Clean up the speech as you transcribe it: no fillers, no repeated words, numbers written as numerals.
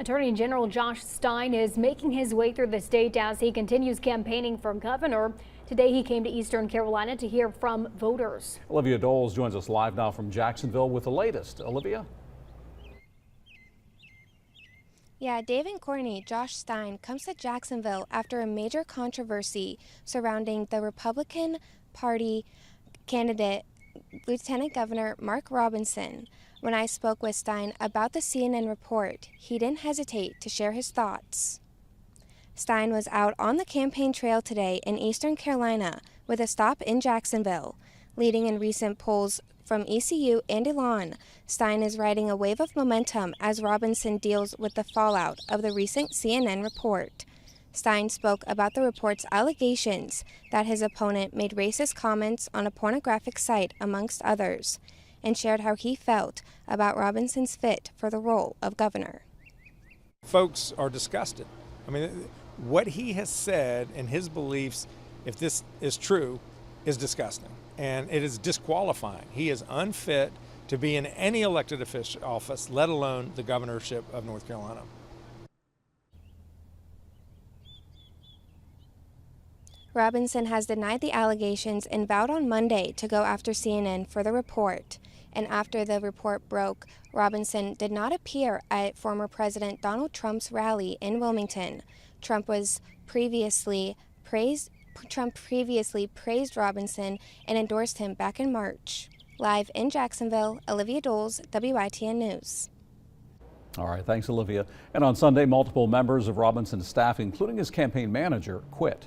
Attorney General Josh Stein is making his way through the state as he continues campaigning for governor. Today he came to Eastern Carolina to hear from voters. Olivia Doles joins us live now from Jacksonville with the latest. Olivia? Yeah, Dave and Courtney, Josh Stein comes to Jacksonville after a major controversy surrounding the Republican Party candidate, Lieutenant Governor Mark Robinson. When I spoke with Stein about the CNN report, he didn't hesitate to share his thoughts. Stein was out on the campaign trail today in Eastern Carolina with a stop in Jacksonville. Leading in recent polls from ECU and Elon, Stein is riding a wave of momentum as Robinson deals with the fallout of the recent CNN report. Stein spoke about the report's allegations that his opponent made racist comments on a pornographic site, amongst others, and shared how he felt about Robinson's fit for the role of governor. Folks are disgusted. I mean, what he has said and his beliefs, if this is true, is disgusting. And it is disqualifying. He is unfit to be in any elected office, let alone the governorship of North Carolina. Robinson has denied the allegations and vowed on Monday to go after CNN for the report. And after the report broke, Robinson did not appear at former President Donald Trump's rally in Wilmington. Trump previously praised Robinson and endorsed him back in March. Live in Jacksonville, Olivia Doles, WITN News. All right, thanks, Olivia. And on Sunday, multiple members of Robinson's staff, including his campaign manager, quit.